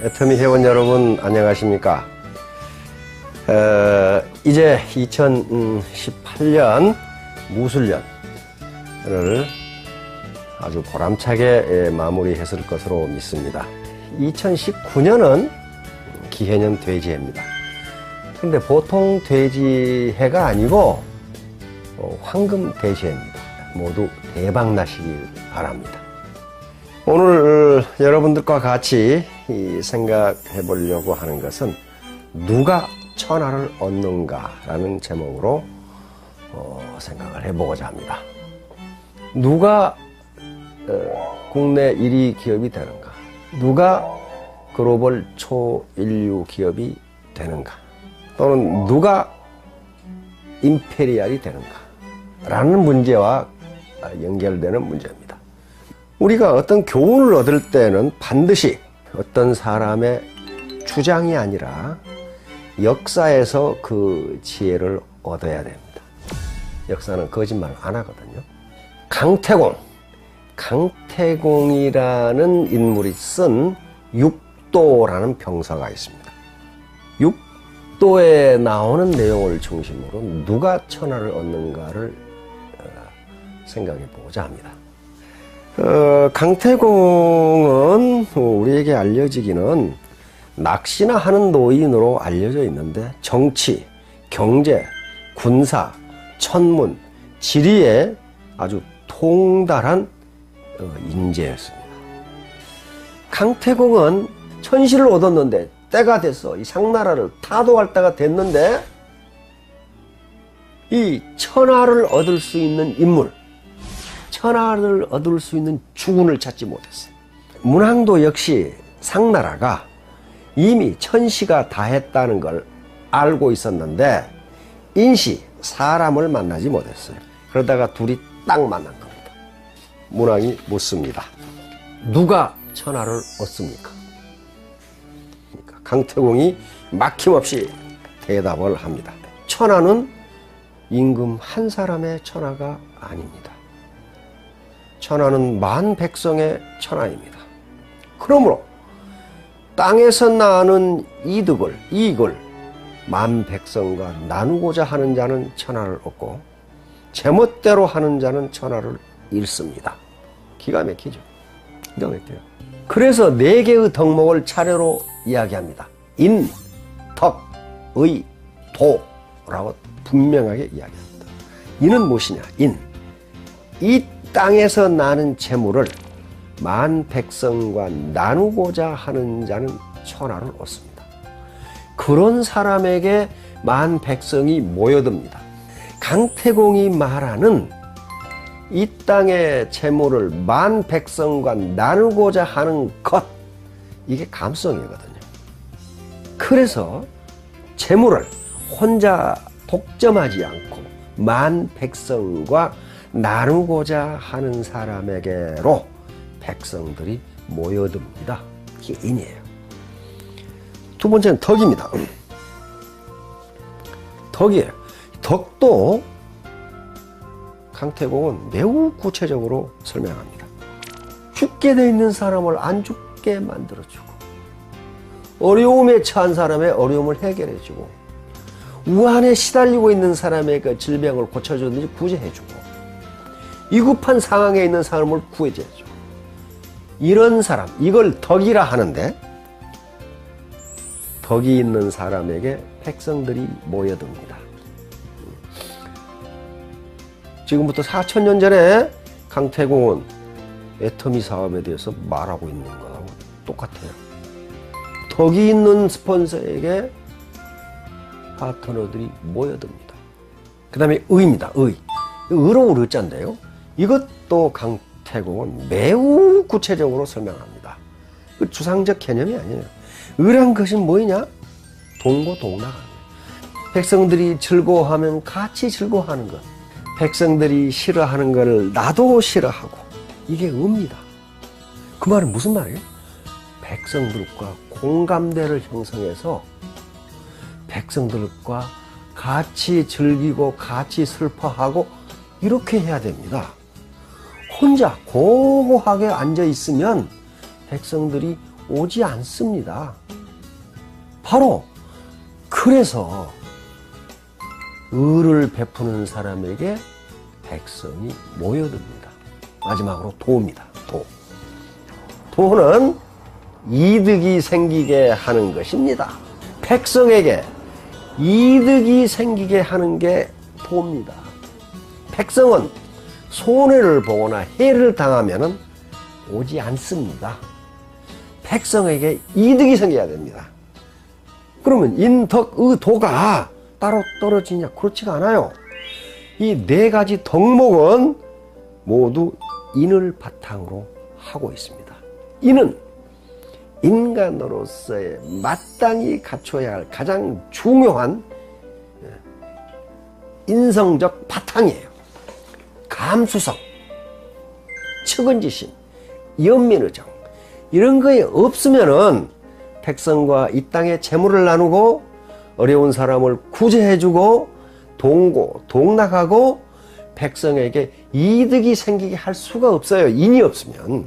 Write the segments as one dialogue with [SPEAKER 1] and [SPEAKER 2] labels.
[SPEAKER 1] 애터미 회원 여러분 안녕하십니까? 이제 2018년 무술년을 아주 보람차게 마무리했을 것으로 믿습니다. 2019년은 기해년 돼지해입니다. 근데 보통 돼지해가 아니고 황금 돼지해입니다. 모두 대박 나시길 바랍니다. 오늘 여러분들과 같이 생각해 보려고 하는 것은 누가 천하를 얻는가 라는 제목으로 생각을 해보고자 합니다. 누가 국내 1위 기업이 되는가, 누가 글로벌 초인류 기업이 되는가, 또는 누가 임페리얼이 되는가 라는 문제와 연결되는 문제입니다. 우리가 어떤 교훈을 얻을 때는 반드시 어떤 사람의 주장이 아니라 역사에서 그 지혜를 얻어야 됩니다. 역사는 거짓말 안 하거든요. 강태공이라는 인물이 쓴 육도라는 병서가 있습니다. 육도에 나오는 내용을 중심으로 누가 천하를 얻는가를 생각해 보고자 합니다. 강태공은 우리에게 알려지기는 낚시나 하는 노인으로 알려져 있는데 정치, 경제, 군사, 천문, 지리에 아주 통달한 인재였습니다. 강태공은 천시를 얻었는데 때가 됐어. 이 상나라를 타도할 때가 됐는데 이 천하를 얻을 수 있는 인물, 천하를 얻을 수 있는 주군을 찾지 못했어요. 문항도 역시 상나라가 이미 천시가 다 했다는 걸 알고 있었는데 인시, 사람을 만나지 못했어요. 그러다가 둘이 딱 만난 겁니다. 문항이 묻습니다. 누가 천하를 얻습니까? 강태공이 막힘없이 대답을 합니다. 천하는 임금 한 사람의 천하가 아닙니다. 천하는 만 백성의 천하입니다. 그러므로 땅에서 나는 이익을 만 백성과 나누고자 하는 자는 천하를 얻고 제멋대로 하는 자는 천하를 잃습니다. 기가 막히죠. 기가 막혀요. 그래서 4개의 덕목을 차례로 이야기합니다. 인, 덕, 의, 도라고 분명하게 이야기합니다. 인은 무엇이냐? 이 땅에서 나는 재물을 만 백성과 나누고자 하는 자는 천하를 얻습니다. 그런 사람에게 만 백성이 모여듭니다. 강태공이 말하는 이 땅의 재물을 만 백성과 나누고자 하는 것, 이게 감성이거든요. 그래서 재물을 혼자 독점하지 않고 만 백성과 나누고자 하는 사람에게로 백성들이 모여듭니다. 이게 인이에요. 두 번째는 덕입니다. 덕이에요. 덕도 강태공은 매우 구체적으로 설명합니다. 죽게 돼 있는 사람을 안 죽게 만들어주고, 어려움에 처한 사람의 어려움을 해결해주고, 우한에 시달리고 있는 사람의 그 질병을 고쳐주든지 구제해주고, 위급한 상황에 있는 사람을 구해줘야죠. 이런 사람, 이걸 덕이라 하는데, 덕이 있는 사람에게 백성들이 모여듭니다. 지금부터 4000년 전에 강태공은 애터미 사업에 대해서 말하고 있는 거하고 똑같아요. 덕이 있는 스폰서에게 파트너들이 모여듭니다. 그 다음에 의입니다. 의로울 의자인데요. 이것도 강태공은 매우 구체적으로 설명합니다. 그 주상적 개념이 아니에요. 의란 것이 뭐냐? 동고동락합니다. 백성들이 즐거워하면 같이 즐거워하는 것, 백성들이 싫어하는 것을 나도 싫어하고, 이게 의입니다. 그 말은 무슨 말이에요? 백성들과 공감대를 형성해서 백성들과 같이 즐기고 같이 슬퍼하고 이렇게 해야 됩니다. 혼자 고고하게 앉아 있으면 백성들이 오지 않습니다. 바로 그래서 의를 베푸는 사람에게 백성이 모여듭니다. 마지막으로 도입니다. 도. 도는 이득이 생기게 하는 것입니다. 백성에게 이득이 생기게 하는 게 도입니다. 백성은 손해를 보거나 해를 당하면 오지 않습니다. 백성에게 이득이 생겨야 됩니다. 그러면 인덕, 의, 도가 따로 떨어지냐? 그렇지가 않아요. 이 네 가지 덕목은 모두 인을 바탕으로 하고 있습니다. 인은 인간으로서의 마땅히 갖춰야 할 가장 중요한 인성적 바탕이에요. 감수성, 측은지심, 연민의정 이런 거에 없으면은 백성과 이 땅의 재물을 나누고 어려운 사람을 구제해주고 동고, 동락하고 백성에게 이득이 생기게 할 수가 없어요. 인이 없으면.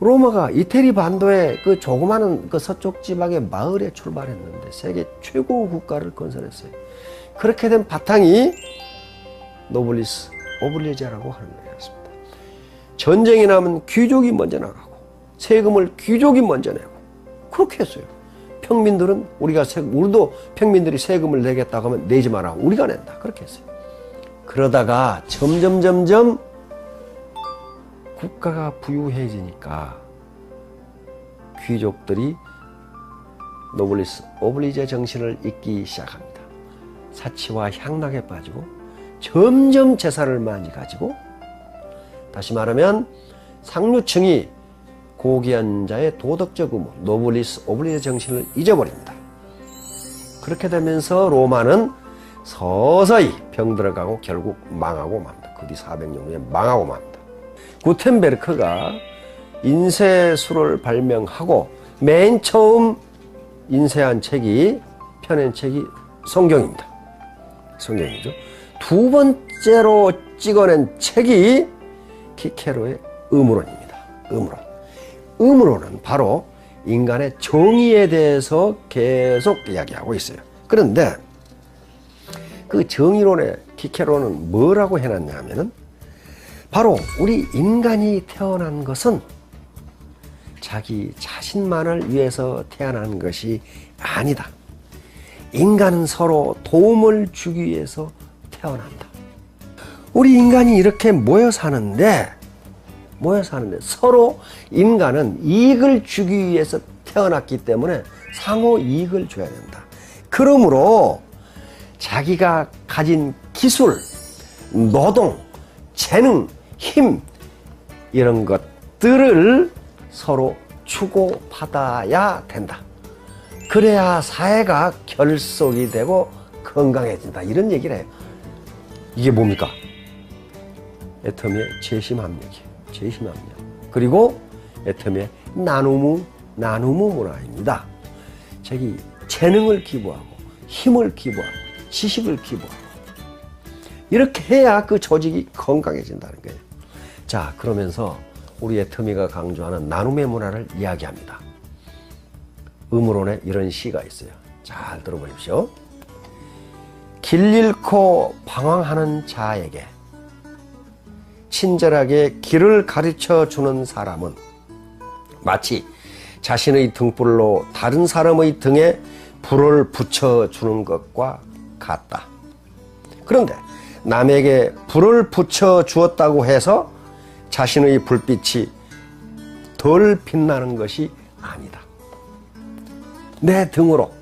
[SPEAKER 1] 로마가 이태리 반도의 그 조그마한 그 서쪽 지방의 마을에 출발했는데 세계 최고 국가를 건설했어요. 그렇게 된 바탕이 노블리스 오블리제라고 하는 거였습니다. 전쟁이 나면 귀족이 먼저 나가고 세금을 귀족이 먼저 내고 그렇게 했어요. 평민들은 우리도 평민들이 세금을 내겠다고 하면 내지 마라. 우리가 낸다. 그렇게 했어요. 그러다가 점점 국가가 부유해지니까 귀족들이 노블리스 오블리제 정신을 잊기 시작합니다. 사치와 향락에 빠지고 점점 재산을 많이 가지고 다시 말하면 상류층이 고귀한 자의 도덕적 의무, 노블리스 오블리제 정신을 잊어버립니다. 그렇게 되면서 로마는 서서히 병들어가고 결국 망하고 맙니다. 그 뒤 400년 후에 망하고 맙니다. 구텐베르크가 인쇄술을 발명하고 맨 처음 인쇄한 책이 펴낸 책이 성경입니다. 성경이죠. 두 번째로 찍어낸 책이 키케로의 의무론입니다. 의무론은 바로 인간의 정의에 대해서 계속 이야기하고 있어요. 그런데 그 정의론의 키케로는 뭐라고 해놨냐 하면은 바로 우리 인간이 태어난 것은 자기 자신만을 위해서 태어난 것이 아니다. 인간은 서로 도움을 주기 위해서 태어난다. 우리 인간이 이렇게 모여 사는데 서로 인간은 이익을 주기 위해서 태어났기 때문에 상호 이익을 줘야 된다. 그러므로 자기가 가진 기술, 노동, 재능, 힘 이런 것들을 서로 주고받아야 된다. 그래야 사회가 결속이 되고 건강해진다. 이런 얘기를 해요. 이게 뭡니까? 애터미의 재심합력이에요. 재심합력. 그리고 애터미의 나누무 문화입니다. 자기 재능을 기부하고 힘을 기부하고 지식을 기부하고 이렇게 해야 그 조직이 건강해진다는 거예요. 자, 그러면서 우리 애터미가 강조하는 나눔의 문화를 이야기합니다. 의무론에 이런 시가 있어요. 잘 들어보십시오. 길 잃고 방황하는 자에게 친절하게 길을 가르쳐 주는 사람은 마치 자신의 등불로 다른 사람의 등에 불을 붙여주는 것과 같다. 그런데 남에게 불을 붙여 주었다고 해서 자신의 불빛이 덜 빛나는 것이 아니다. 내 등으로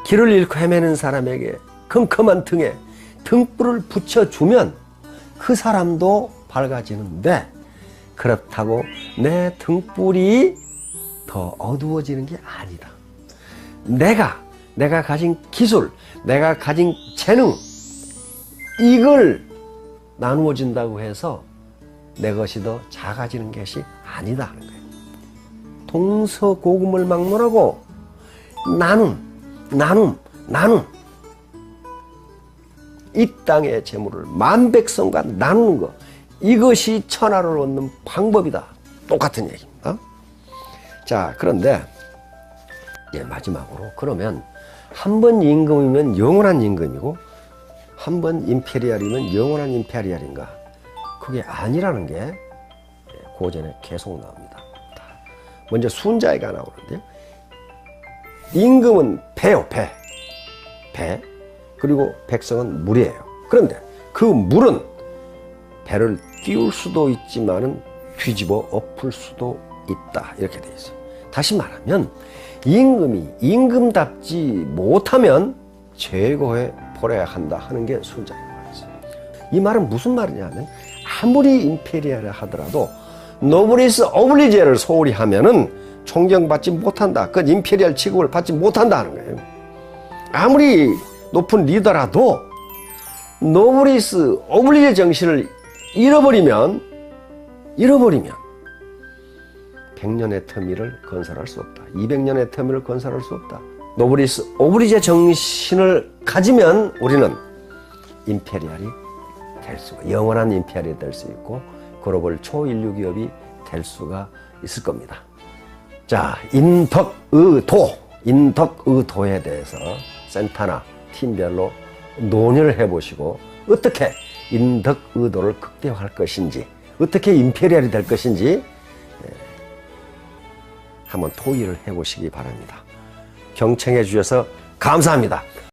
[SPEAKER 1] 길을 잃고 헤매는 사람에게 컴컴한 등에 등불을 붙여주면 그 사람도 밝아지는데 그렇다고 내 등불이 더 어두워지는 게 아니다. 내가 가진 기술, 내가 가진 재능 이걸 나누어 준다고 해서 내 것이 더 작아지는 것이 아니다 하는 거예요. 동서고금을 막론하고 나눔 이 땅의 재물을 만백성과 나누는 것 이것이 천하를 얻는 방법이다. 똑같은 얘기입니다. 자, 그런데 이제 마지막으로 그러면 한 번 임금이면 영원한 임금이고 한 번 임페리알이면 영원한 임페리알인가? 그게 아니라는 게 고전에 계속 나옵니다. 먼저 순자애가 나오는데요. 임금은 배요, 배. 배. 그리고 백성은 물이에요. 그런데 그 물은 배를 띄울 수도 있지만은 뒤집어 엎을 수도 있다. 이렇게 돼 있어요. 다시 말하면 임금이 임금답지 못하면 제거해 버려야 한다 하는 게 순자의 말이었어요. 이 말은 무슨 말이냐면 아무리 임페리얼을 하더라도 노브리스 오블리제를 소홀히 하면은 존경받지 못한다. 그 임페리얼 취급을 받지 못한다 하는 거예요. 아무리 높은 리더라도 노브리스 오블리제 정신을 잃어버리면 100년의 터미를 건설할 수 없다. 200년의 터미를 건설할 수 없다. 노브리스 오블리제 정신을 가지면 우리는 임페리얼이 될 수가, 영원한 임페리얼이 될 수 있고 글로벌 초인류 기업이 될 수가 있을 겁니다. 자, 인덕의도에 대해서 센터나 팀별로 논의를 해보시고 어떻게 인덕의도를 극대화할 것인지, 어떻게 임페리얼이 될 것인지 한번 토의를 해보시기 바랍니다. 경청해 주셔서 감사합니다.